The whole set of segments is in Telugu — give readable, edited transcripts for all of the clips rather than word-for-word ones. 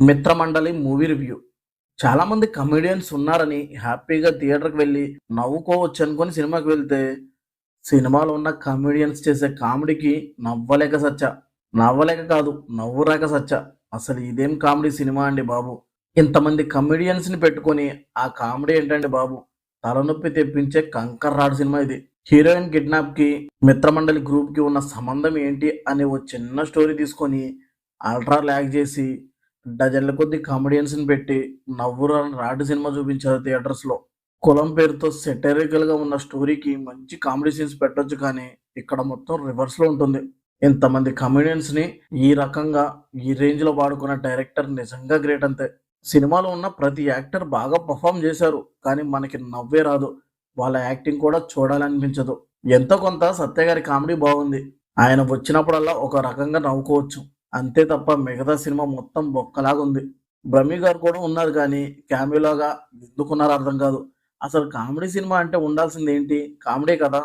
మిత్రమండలి మూవీ రివ్యూ. చాలా మంది కమెడియన్స్ ఉన్నారని హ్యాపీగా థియేటర్‌కి వెళ్లి నవ్వుకోవచ్చు అనుకోని సినిమాకి వెళ్తే, సినిమాలో ఉన్న కమెడియన్స్ చేసే కామెడీకి నవ్వలేక సచ్చా. నవ్వలేక కాదు, నవ్వు రాక సచ్చా. అసలు ఇదేం కామెడీ సినిమా అండి బాబు! ఇంతమంది కమెడియన్స్‌ని పెట్టుకొని ఆ కామెడీ ఏంటండి బాబు! తలనొప్పి తెప్పించే కంకర్రాడు సినిమా ఇది. హీరోయిన్ కిడ్నాప్‌కి, మిత్రమండలి గ్రూప్‌కి ఉన్న సంబంధం ఏంటి అనే ఓ చిన్న స్టోరీ తీసుకొని అల్ట్రా ల్యాగ్ చేసి డజన్ల కొద్దీ కామెడియన్స్‌ని పెట్టి నవ్వురాని రాటి సినిమా చూపించారు థియేటర్స్‌లో. కులం పేరుతో సెటైరికల్‌గా ఉన్న స్టోరీకి మంచి కామెడీ సీన్స్ పెట్టొచ్చు కానీ, ఇక్కడ మొత్తం రివర్స్‌లో ఉంటుంది. ఇంతమంది కమెడియన్స్‌ని ఈ రకంగా, ఈ రేంజ్‌లో వాడుకున్న డైరెక్టర్ నిజంగా గ్రేట్ అంతే. సినిమాలో ఉన్న ప్రతి యాక్టర్ బాగా పెర్ఫార్మ్ చేశారు. కానీ మనకి నవ్వే రాదు. వాళ్ళ యాక్టింగ్ కూడా చూడాలనిపించదు. ఎంతో కొంత సత్య గారి కామెడీ బాగుంది. ఆయన వచ్చినప్పుడల్లా ఒక రకంగా నవ్వుకోవచ్చు. అంతే తప్ప మిగతా సినిమా మొత్తం బొక్కలాగుంది. 'బ్రహ్మి' గారు కూడా ఉన్నారు కానీ క్యామియోలాగా ఎందుకున్నారో అర్థం కాదు. అసలు కామెడీ సినిమా అంటే ఉండాల్సిందేంటి? కామెడీ కదా!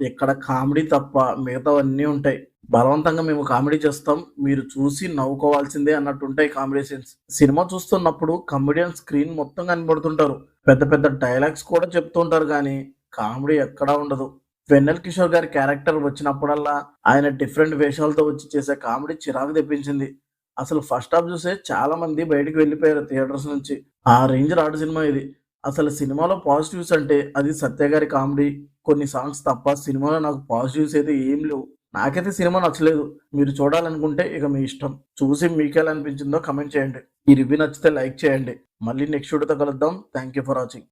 ఇక్కడ కామెడీ తప్ప మిగతావన్నీ ఉంటాయి. బలవంతంగా మేము కామెడీ చేస్తాం, మీరు చూసి నవ్వుకోవాల్సిందే అన్నట్టుంటాయి కామెడీ సీన్స్. సినిమా చూస్తున్నప్పుడు కమెడియన్ స్క్రీన్ మొత్తం కనబడుతుంటారు. పెద్ద పెద్ద డైలాగ్స్ కూడా చెప్తూ ఉంటారు గానీ, కామెడీ ఎక్కడా ఉండదు. వెన్నెల కిషోర్ గారి క్యారెక్టర్ వచ్చినప్పుడల్లా ఆయన డిఫరెంట్ వేషాలతో వచ్చి చేసే కామెడీ చిరాకు తెప్పించింది. అసలు ఫస్ట్ హాఫ్ చూసే చాలా మంది బయటికి వెళ్ళిపోయారు థియేటర్స్ నుంచి. ఆ రేంజ్ రాడు సినిమా ఇది. అసలు సినిమాలో పాజిటివ్స్ అంటే అది సత్య గారి కామెడీ, కొన్ని సాంగ్స్ తప్ప సినిమాలో నాకు పాజిటివ్స్ అయితే ఏం లేవు. నాకైతే సినిమా నచ్చలేదు. మీరు చూడాలనుకుంటే ఇక మీ ఇష్టం. చూసి మీకెలా అనిపించిందో కామెంట్ చేయండి. ఈ రివ్యూ నచ్చితే లైక్ చేయండి. మళ్ళీ నెక్స్ట్ వీడియోతో కలుద్దాం. Thank you for watching.